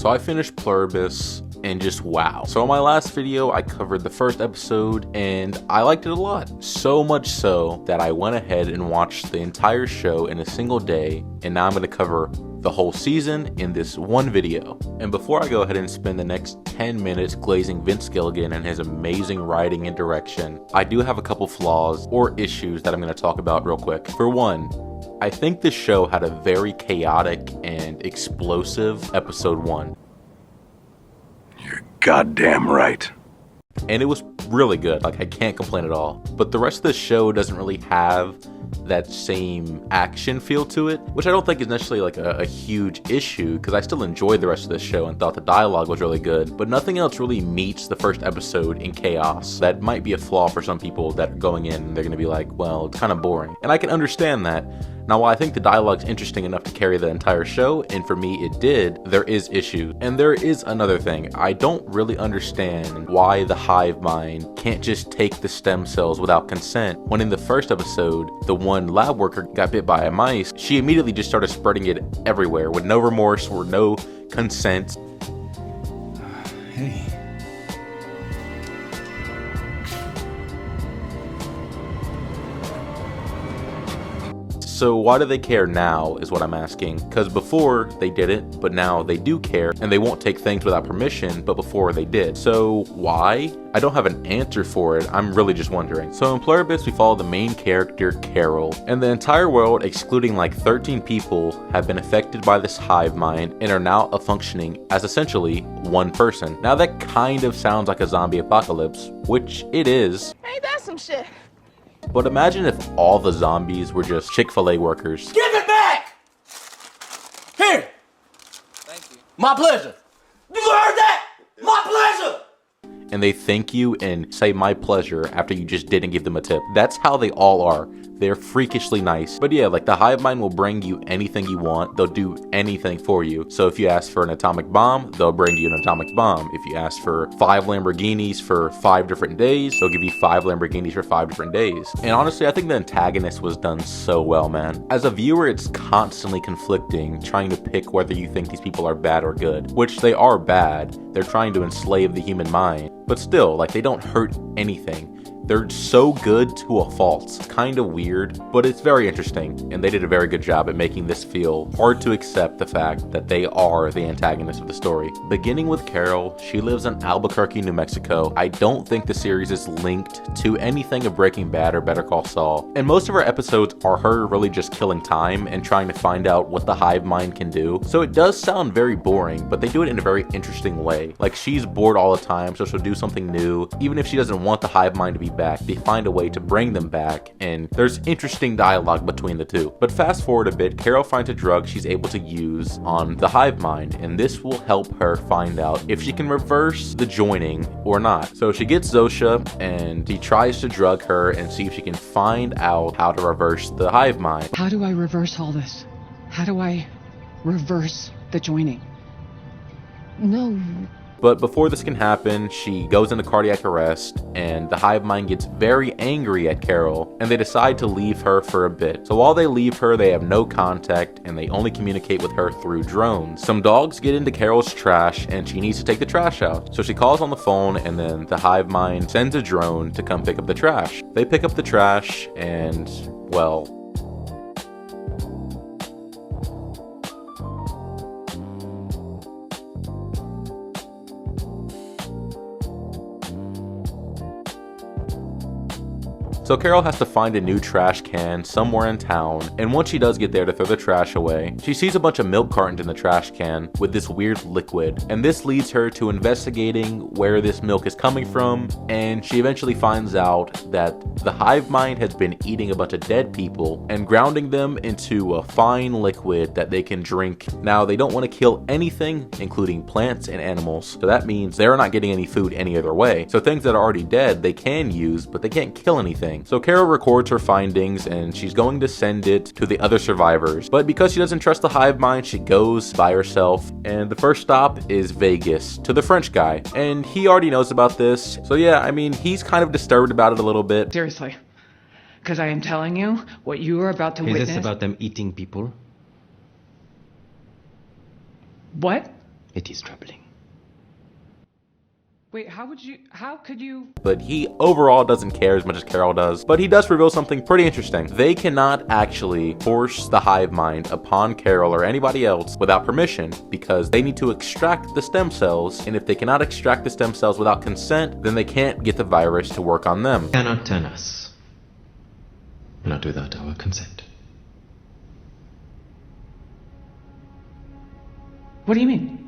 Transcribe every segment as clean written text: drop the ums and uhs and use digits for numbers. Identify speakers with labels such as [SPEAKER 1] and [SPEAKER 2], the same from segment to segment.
[SPEAKER 1] So I finished Pluribus and just wow. So in my last video, I covered the first episode and I liked it a lot. So much so that I went ahead and watched the entire show in a single day, and now I'm gonna cover the whole season in this one video. And before I go ahead and spend the next 10 minutes glazing Vince Gilligan and his amazing writing and direction, I do have a couple flaws or issues that I'm gonna talk about real quick. For one, I think this show had a very chaotic and explosive episode 1.
[SPEAKER 2] You're goddamn right.
[SPEAKER 1] And it was really good, like I can't complain at all. But the rest of the show doesn't really have that same action feel to it, which I don't think is necessarily like a huge issue, because I still enjoyed the rest of the show and thought the dialogue was really good, but nothing else really meets the first episode in chaos. That might be a flaw for some people that are going in and they're gonna be like, well, it's kind of boring. And I can understand that. Now, while I think the dialogue's interesting enough to carry the entire show, and for me it did, there is issues. And there is another thing. I don't really understand why the hive mind can't just take the stem cells without consent, when in the first episode, the one lab worker got bit by a mice, she immediately just started spreading it everywhere with no remorse or no consent.
[SPEAKER 2] Hey.
[SPEAKER 1] So why do they care now is what I'm asking, because before they didn't, but now they do care, and they won't take things without permission, but before they did. So why? I don't have an answer for it, I'm really just wondering. So in Pluribus, we follow the main character, Carol, and the entire world, excluding like 13 people, have been affected by this hive mind and are now functioning as essentially one person. Now that kind of sounds like a zombie apocalypse, which it is.
[SPEAKER 3] Ain't that some shit?
[SPEAKER 1] But imagine if all the zombies were just Chick-fil-A workers.
[SPEAKER 4] Give it back! Here!
[SPEAKER 3] Thank you.
[SPEAKER 4] My pleasure. You heard that? My pleasure!
[SPEAKER 1] And they thank you and say my pleasure after you just didn't give them a tip. That's how they all are. They're freakishly nice. But yeah, like the hive mind will bring you anything you want. They'll do anything for you. So if you ask for an atomic bomb, they'll bring you an atomic bomb. If you ask for 5 Lamborghinis for 5 different days, they'll give you 5 Lamborghinis for 5 different days. And honestly, I think the antagonist was done so well, man. As a viewer, it's constantly conflicting, trying to pick whether you think these people are bad or good, which they are bad. They're trying to enslave the human mind. But still, like, they don't hurt anything. They're so good to a fault. It's kind of weird, but it's very interesting, and they did a very good job at making this feel hard to accept the fact that they are the antagonist of the story. Beginning with Carol, she lives in Albuquerque, New Mexico. I don't think the series is linked to anything of Breaking Bad or Better Call Saul, and most of her episodes are her really just killing time and trying to find out what the hive mind can do. So it does sound very boring, but they do it in a very interesting way. Like, she's bored all the time, so she'll do something new. Even if she doesn't want the hive mind to be back, they find a way to bring them back, and there's interesting dialogue between the two. But fast forward a bit, Carol finds a drug she's able to use on the hive mind, and this will help her find out if she can reverse the joining or not. So she gets Zosha, and he tries to drug her and see if she can find out how to reverse the hive mind.
[SPEAKER 5] How do I reverse all this? How do I reverse the joining? No.
[SPEAKER 1] But before this can happen, she goes into cardiac arrest, and the hive mind gets very angry at Carol, and they decide to leave her for a bit. So while they leave her, they have no contact, and they only communicate with her through drones. Some dogs get into Carol's trash, and she needs to take the trash out. So she calls on the phone, and then the hive mind sends a drone to come pick up the trash. They pick up the trash, and, well, so Carol has to find a new trash can somewhere in town, and once she does get there to throw the trash away, she sees a bunch of milk cartons in the trash can with this weird liquid, and this leads her to investigating where this milk is coming from, and she eventually finds out that the hive mind has been eating a bunch of dead people and grounding them into a fine liquid that they can drink. Now, they don't want to kill anything, including plants and animals, so that means they're not getting any food any other way. So things that are already dead, they can use, but they can't kill anything. So Carol records her findings, and she's going to send it to the other survivors. But because she doesn't trust the hive mind, she goes by herself. And the first stop is Vegas, to the French guy. And he already knows about this. So yeah, I mean, he's kind of disturbed about it a little bit.
[SPEAKER 5] Seriously. Because I am telling you, what you are about to witness...
[SPEAKER 6] Is this about them eating people?
[SPEAKER 5] What?
[SPEAKER 6] It is troubling.
[SPEAKER 5] Wait, how could you?
[SPEAKER 1] But he overall doesn't care as much as Carol does. But he does reveal something pretty interesting. They cannot actually force the hive mind upon Carol or anybody else without permission, because they need to extract the stem cells, and if they cannot extract the stem cells without consent, then they can't get the virus to work on them.
[SPEAKER 6] Cannot turn us. Not without our consent.
[SPEAKER 5] What do you mean?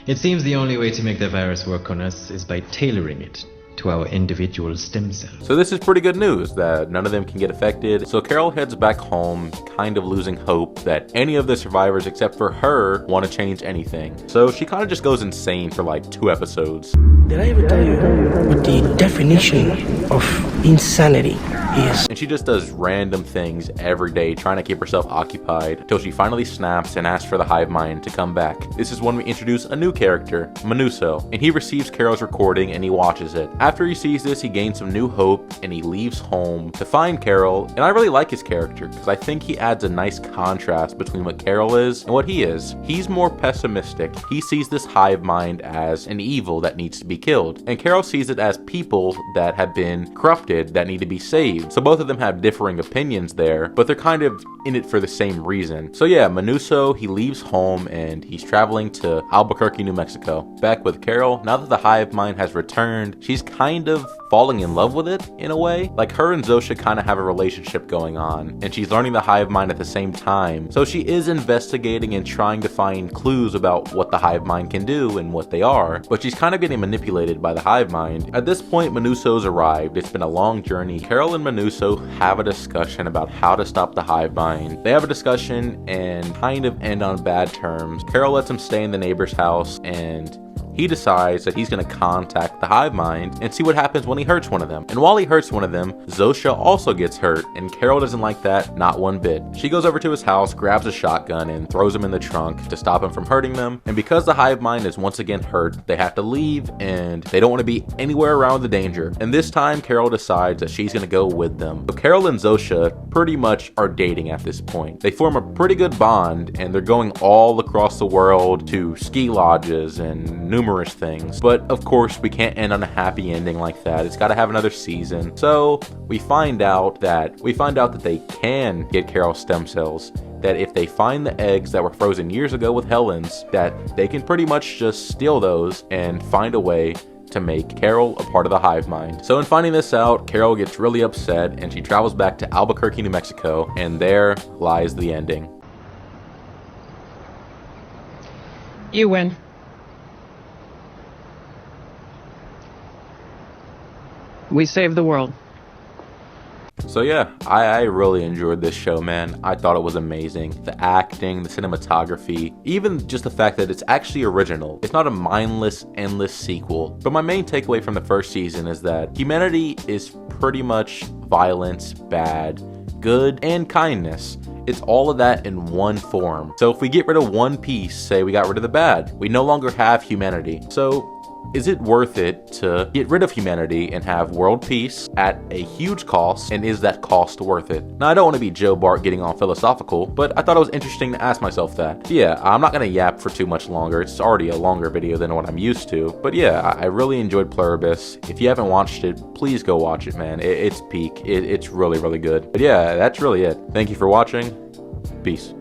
[SPEAKER 6] It seems the only way to make the virus work on us is by tailoring it to our individual stem cells.
[SPEAKER 1] So this is pretty good news that none of them can get affected. So Carol heads back home, kind of losing hope that any of the survivors except for her want to change anything. So she kind of just goes insane for like 2 episodes.
[SPEAKER 7] Did I ever tell you what the definition of insanity is?
[SPEAKER 1] And she just does random things every day, trying to keep herself occupied, until she finally snaps and asks for the hive mind to come back. This is when we introduce a new character, Manuso, and he receives Carol's recording and he watches it. After he sees this, he gains some new hope and he leaves home to find Carol. And I really like his character because I think he adds a nice contrast between what Carol is and what he is. He's more pessimistic. He sees this hive mind as an evil that needs to be killed, and Carol sees it as people that have been corrupted that need to be saved. So both of them have differing opinions there, but they're kind of in it for the same reason. So yeah, Manuso, he leaves home and he's traveling to Albuquerque, New Mexico. Back with Carol, now that the hive mind has returned, she's kind of falling in love with it in a way. Like, her and Zosha kind of have a relationship going on, and she's learning the hive mind at the same time. So she is investigating and trying to find clues about what the hive mind can do and what they are, but she's kind of getting manipulated by the hive mind. At this point, Manuso's arrived. It's been a long journey. Carol and Manuso have a discussion about how to stop the hive mind. They have a discussion and kind of end on bad terms. Carol lets him stay in the neighbor's house, and he decides that he's going to contact the hive mind and see what happens when he hurts one of them. And while he hurts one of them, Zosha also gets hurt, and Carol doesn't like that, not one bit. She goes over to his house, grabs a shotgun, and throws him in the trunk to stop him from hurting them. And because the hive mind is once again hurt, they have to leave, and they don't want to be anywhere around the danger. And this time, Carol decides that she's going to go with them. So Carol and Zosha pretty much are dating at this point. They form a pretty good bond, and they're going all across the world to ski lodges and numerous things. But of course, we can't end on a happy ending like that. It's got to have another season. So we find out that they can get Carol's stem cells, that if they find the eggs that were frozen years ago with Helen's, that they can pretty much just steal those and find a way to make Carol a part of the hive mind. So in finding this out, Carol gets really upset and she travels back to Albuquerque, New Mexico, and there lies the ending.
[SPEAKER 5] You win. We saved the world.
[SPEAKER 1] So yeah, I really enjoyed this show, man. I thought it was amazing. The acting, the cinematography, even just the fact that it's actually original. It's not a mindless, endless sequel. But my main takeaway from the first season is that humanity is pretty much violence, bad, good, and kindness. It's all of that in one form. So if we get rid of one piece, say we got rid of the bad, we no longer have humanity. So is it worth it to get rid of humanity and have world peace at a huge cost? And is that cost worth it? Now, I don't want to be Joe Bart getting all philosophical, but I thought it was interesting to ask myself that. Yeah, I'm not going to yap for too much longer. It's already a longer video than what I'm used to. But yeah, I really enjoyed Pluribus. If you haven't watched it, please go watch it, man. It's peak. It's really, really good. But yeah, that's really it. Thank you for watching. Peace.